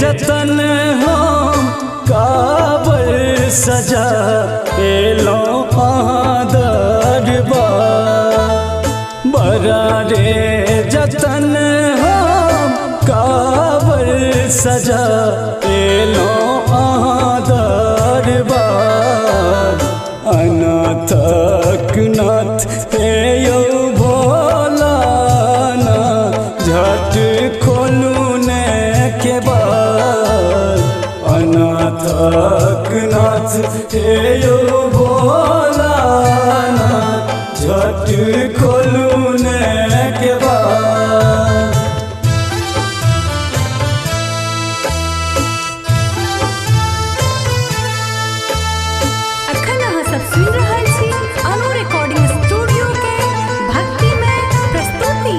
जतन हो काबर सजा एलो दरबार बड़ा रे जतन हो काबर सजा एलो दरबार अनाथक नाथ हे यो भोलानाथ झट खोलू ने के बाद अनाथक नाथ हे यो भोलानाथ झट खोलू ने के बाद। अखन अहाँ सब सुनि रहल छी अनु रिकॉर्डिंग स्टूडियो के भक्तिमय प्रस्तुति।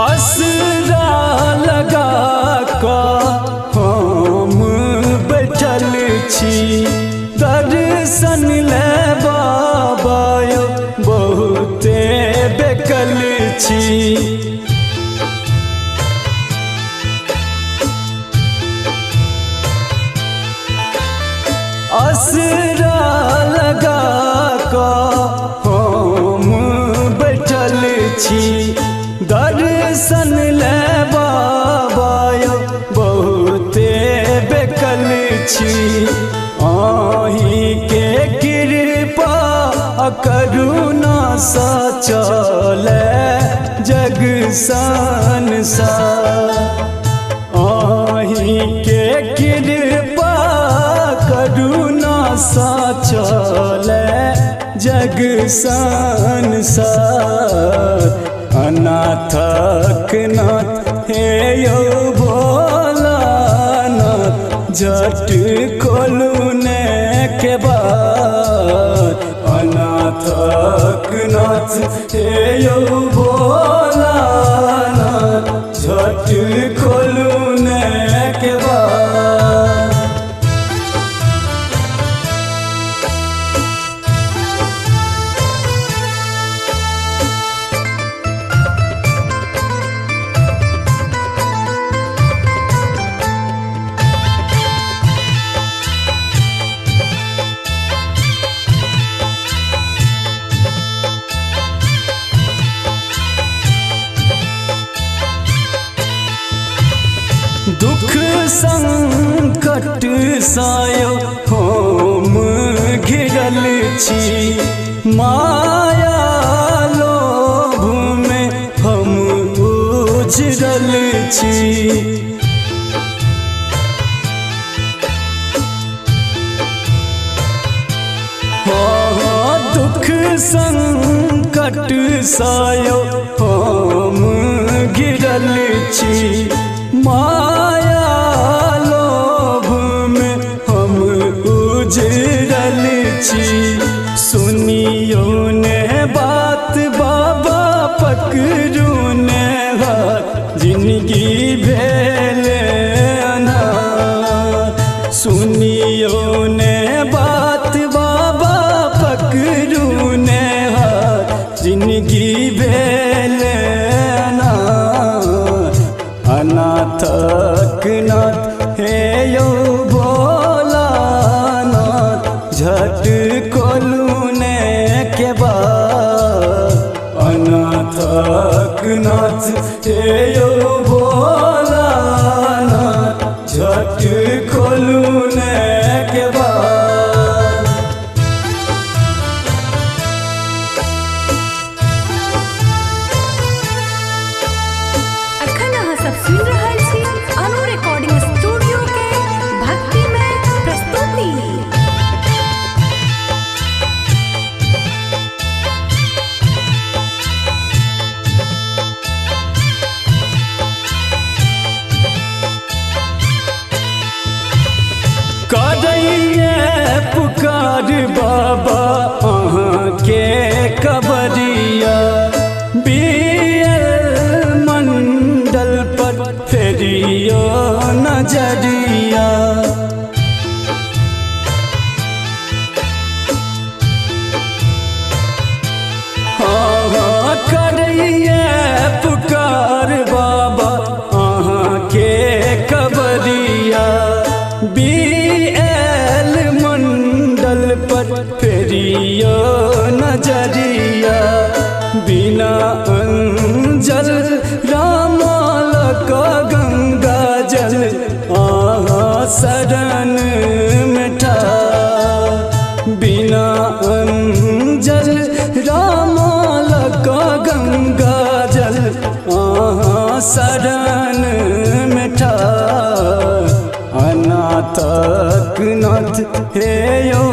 असरा लगा कऽ हम बैठल छी दर्शन ले बाबा यौ बहुते बेकल छी असरा लगा कऽ हम बैठल छी दर्शन ले बाबा यौ बहुते बेकल छी अहीं के कृपा करुणा सा चले जग संसार अहीं के कृपा करुणा सा चले जग संसार अनाथक नाथ हे यो भोलानाथ झट खोलू ने के बाद अनाथक नाथ हे यो भोलानाथ झट खोलू ने के बाद। दुख संकट सायो हम घिरल छी माया लोभ में हम उजरल छी दुख संकट सायो हम घिरल छी माया लोभ में हम उजरल छी सुनियो ने बात बाबा पकड़ू ने हाथ जिंदगी भेल अनाथ सुनियो ने बात बाबा पकड़ू ने हाथ जिंदगी भेल अनाथक नाथ हे यो भोलानाथ झट खोलू ने के बाद अनाथक नाथ हे यो भोलानाथ झट खोलू ने के बाद। अखन अहाँ सब सुनि रहल छी अनु रिकॉर्डिंग स्टूडियो के भक्तिमय प्रस्तुति। बिना अंजल रामाल का गंगा जल शरण में ठार। बिना अंजल रामाल का गंगा जल शरण में ठार। अनाथक नाथ हे यो